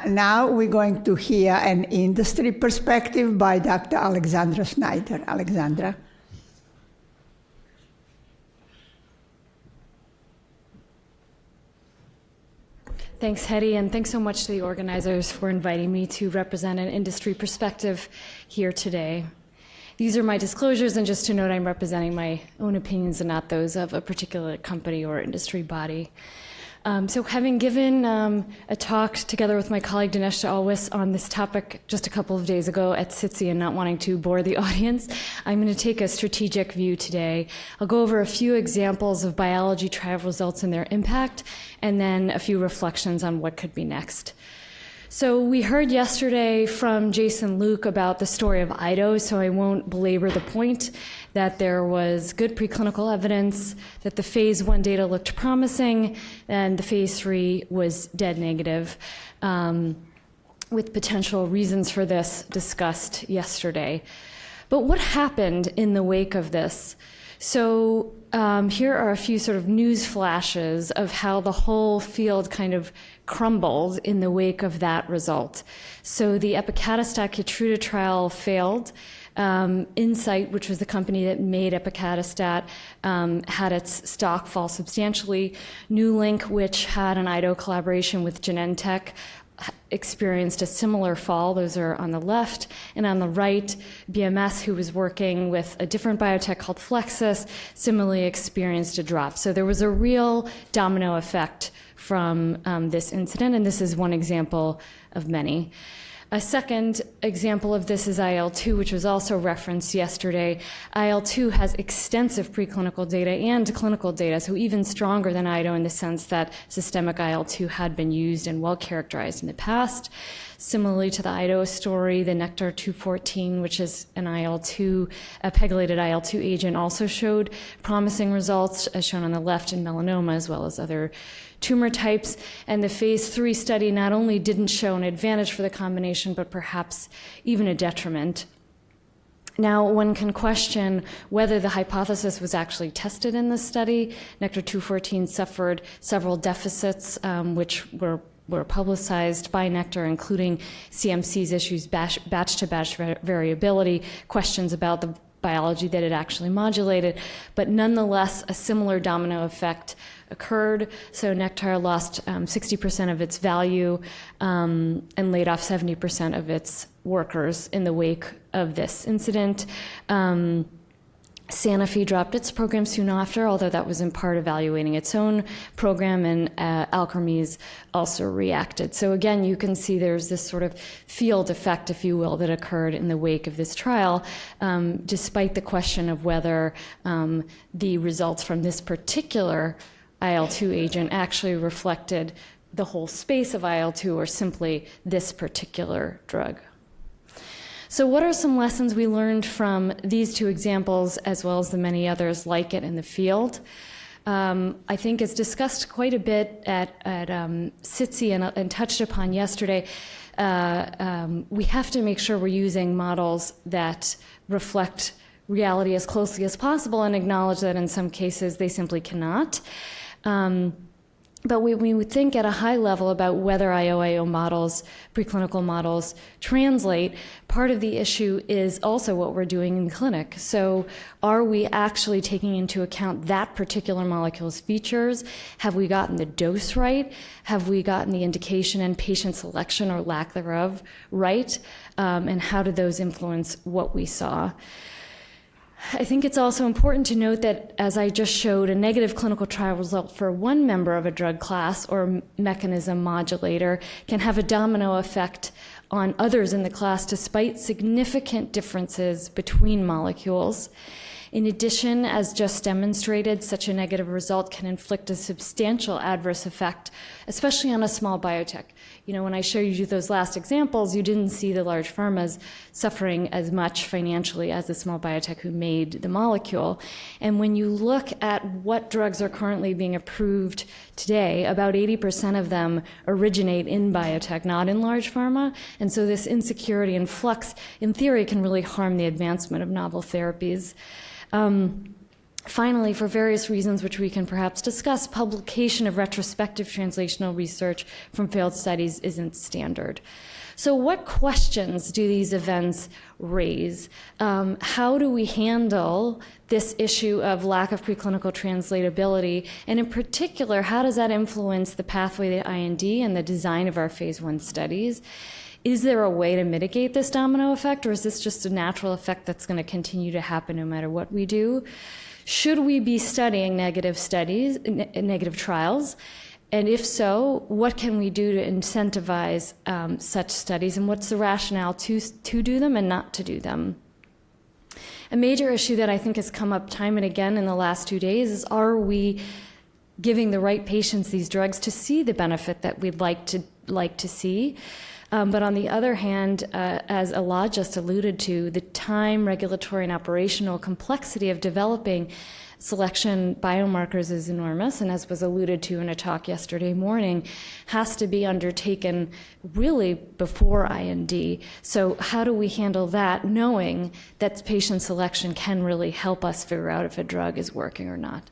now we're going to hear an industry perspective by Dr. Alexandra Snyder. Alexandra. Thanks, Hedy, and thanks so much to the organizers for inviting me to represent an industry perspective here today. These are my disclosures, and just to note, I'm representing my own opinions and not those of a particular company or industry body. So having given a talk together with my colleague Dinesh Alwis on this topic just a couple of days ago at SITSI and not wanting to bore the audience, I'm going to take a strategic view today. I'll go over a few examples of biology trial results and their impact, and then a few reflections on what could be next. So we heard yesterday from Jason Luke about the story of IDO, so I won't belabor the point that there was good preclinical evidence, that the phase 1 data looked promising, and the phase 3 was dead negative, with potential reasons for this discussed yesterday. But what happened in the wake of this? So here are a few sort of news flashes of how the whole field kind of crumbled in the wake of that result. So the epacadostat Keytruda trial failed. Incyte, which was the company that made epacadostat, had its stock fall substantially. Newlink, which had an IDO collaboration with Genentech, experienced a similar fall. Those are on the left. And on the right, BMS, who was working with a different biotech called Flexus, similarly experienced a drop. So there was a real domino effect from this incident, and this is one example of many. A second example of this is IL-2, which was also referenced yesterday. IL-2 has extensive preclinical data and clinical data, so even stronger than IDO in the sense that systemic IL-2 had been used and well characterized in the past. Similarly to the IDO story, the Nectar-214, which is an IL-2, a pegylated IL-2 agent, also showed promising results, as shown on the left in melanoma, as well as other tumor types. And the phase 3 study not only didn't show an advantage for the combination, but perhaps even a detriment. Now, one can question whether the hypothesis was actually tested in this study. Nectar-214 suffered several deficits, which were publicized by Nectar, including CMC's issues, batch-to-batch variability, questions about the biology that it actually modulated, but nonetheless, a similar domino effect occurred. So Nectar lost 60% of its value and laid off 70% of its workers in the wake of this incident. Sanofi dropped its program soon after, although that was in part evaluating its own program, and Alchemy's also reacted. So again, you can see there's this sort of field effect, if you will, that occurred in the wake of this trial, despite the question of whether the results from this particular IL-2 agent actually reflected the whole space of IL-2 or simply this particular drug. So what are some lessons we learned from these two examples, as well as the many others like it in the field? I think it's discussed quite a bit at SITSI and touched upon yesterday. We have to make sure we're using models that reflect reality as closely as possible and acknowledge that in some cases they simply cannot. But when we think at a high level about whether IOIO models, preclinical models, translate, part of the issue is also what we're doing in the clinic. So are we actually taking into account that particular molecule's features? Have we gotten the dose right? Have we gotten the indication and patient selection or lack thereof right? And how did those influence what we saw? I think it's also important to note that, as I just showed, a negative clinical trial result for one member of a drug class or mechanism modulator can have a domino effect on others in the class despite significant differences between molecules. In addition, as just demonstrated, such a negative result can inflict a substantial adverse effect, especially on a small biotech. You know, when I showed you those last examples, you didn't see the large pharmas suffering as much financially as the small biotech who made the molecule. And when you look at what drugs are currently being approved today, about 80% of them originate in biotech, not in large pharma. And so this insecurity and flux, in theory, can really harm the advancement of novel therapies. Finally, for various reasons which we can perhaps discuss, publication of retrospective translational research from failed studies isn't standard. So what questions do these events raise? How do we handle this issue of lack of preclinical translatability? And in particular, how does that influence the pathway to IND and the design of our phase 1 studies? Is there a way to mitigate this domino effect, or is this just a natural effect that's going to continue to happen no matter what we do? Should we be studying negative trials? And if so, what can we do to incentivize such studies, and what's the rationale to do them and not to do them? A major issue that I think has come up time and again in the last 2 days is, are we giving the right patients these drugs to see the benefit that we'd like to see? But on the other hand, as Alad just alluded to, the time, regulatory, and operational complexity of developing selection biomarkers is enormous, and as was alluded to in a talk yesterday morning, has to be undertaken really before IND. So how do we handle that, knowing that patient selection can really help us figure out if a drug is working or not?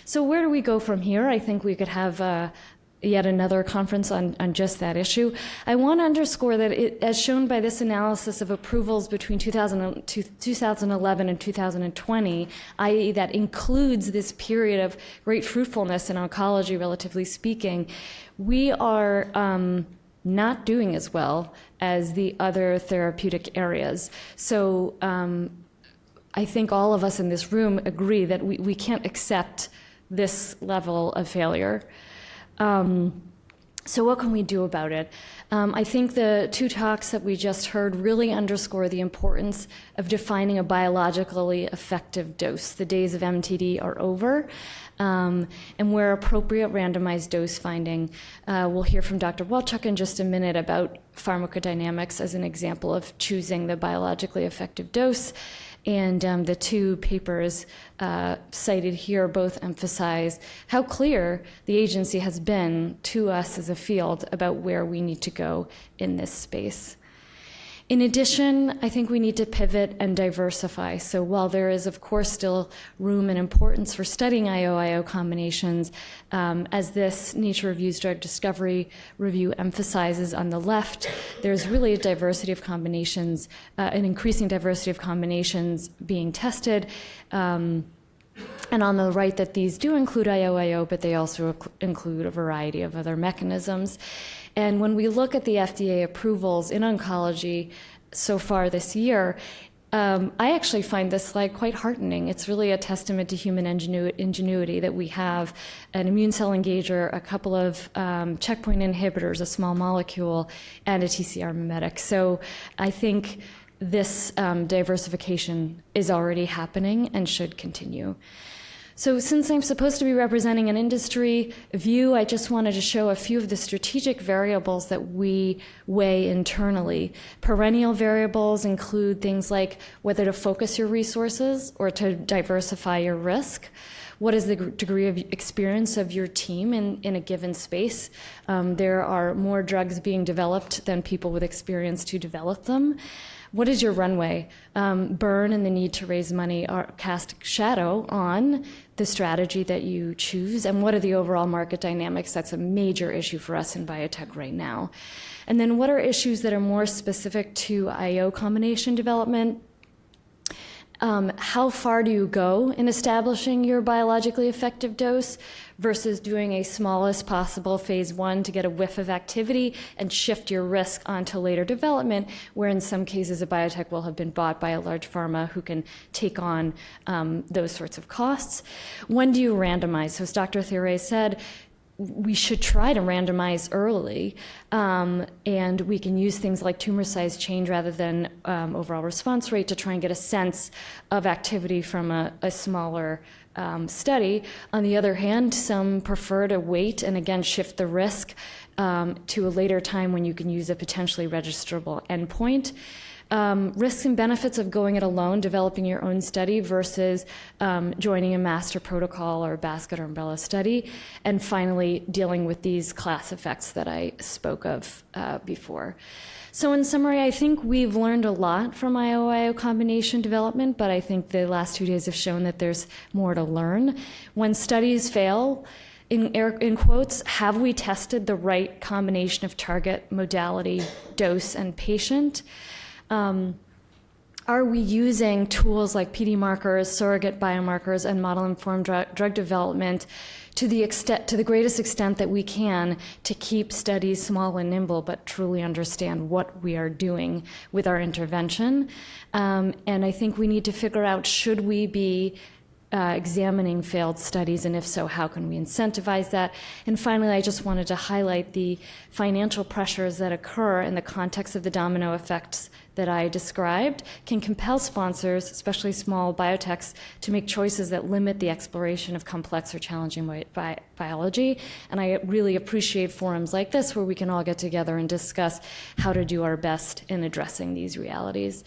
So where do we go from here? I think we could have yet another conference on just that issue. I want to underscore that as shown by this analysis of approvals between 2011 and 2020, i.e. that includes this period of great fruitfulness in oncology, relatively speaking, we are not doing as well as the other therapeutic areas. So I think all of us in this room agree that we can't accept this level of failure. So what can we do about it? I think the 2 talks that we just heard really underscore the importance of defining a biologically effective dose. The days of MTD are over, and where appropriate, randomized dose finding. We'll hear from Dr. Walchuk in just a minute about pharmacodynamics as an example of choosing the biologically effective dose. And the 2 papers cited here both emphasize how clear the agency has been to us as a field about where we need to go in this space. In addition, I think we need to pivot and diversify. So while there is, of course, still room and importance for studying IO-IO combinations, as this Nature Reviews Drug Discovery Review emphasizes on the left, there's really a diversity of combinations, an increasing diversity of combinations being tested. And on the right, that these do include IO-IO, but they also include a variety of other mechanisms. And when we look at the FDA approvals in oncology so far this year, I actually find this slide quite heartening. It's really a testament to human ingenuity that we have an immune cell engager, a couple of checkpoint inhibitors, a small molecule, and a TCR mimetic. So I think this diversification is already happening and should continue. So since I'm supposed to be representing an industry view, I just wanted to show a few of the strategic variables that we weigh internally. Perennial variables include things like whether to focus your resources or to diversify your risk. What is the degree of experience of your team in a given space? There are more drugs being developed than people with experience to develop them. What is your runway? Burn and the need to raise money cast shadow on the strategy that you choose, and what are the overall market dynamics? That's a major issue for us in biotech right now. And then what are issues that are more specific to IO combination development? How far do you go in establishing your biologically effective dose versus doing a smallest possible phase 1 to get a whiff of activity and shift your risk onto later development, where in some cases a biotech will have been bought by a large pharma who can take on those sorts of costs? When do you randomize? So as Dr. Thierry said, we should try to randomize early, and we can use things like tumor size change rather than overall response rate to try and get a sense of activity from a smaller study. On the other hand, some prefer to wait and again shift the risk to a later time when you can use a potentially registerable endpoint. risks and benefits of going it alone, developing your own study versus joining a master protocol or basket or umbrella study, and finally dealing with these class effects that I spoke of before. So in summary, I think we've learned a lot from IO-IO combination development, but I think the last 2 days have shown that there's more to learn. When studies fail, in quotes, have we tested the right combination of target, modality, dose, and patient? Are we using tools like PD markers, surrogate biomarkers, and model-informed drug development to the greatest extent that we can to keep studies small and nimble, but truly understand what we are doing with our intervention? And I think we need to figure out, should we be examining failed studies, and if so, how can we incentivize that? And finally, I just wanted to highlight the financial pressures that occur in the context of the domino effects that I described can compel sponsors, especially small biotechs, to make choices that limit the exploration of complex or challenging biology. And I really appreciate forums like this where we can all get together and discuss how to do our best in addressing these realities.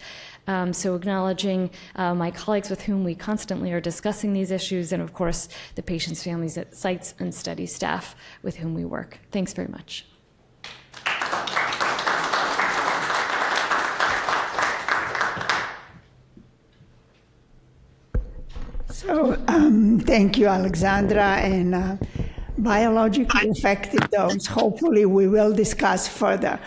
So acknowledging my colleagues with whom we constantly are discussing these issues, and of course the patients' families at sites and study staff with whom we work. Thanks very much. So thank you, Alexandra, and biologically effective dose. Hopefully we will discuss further.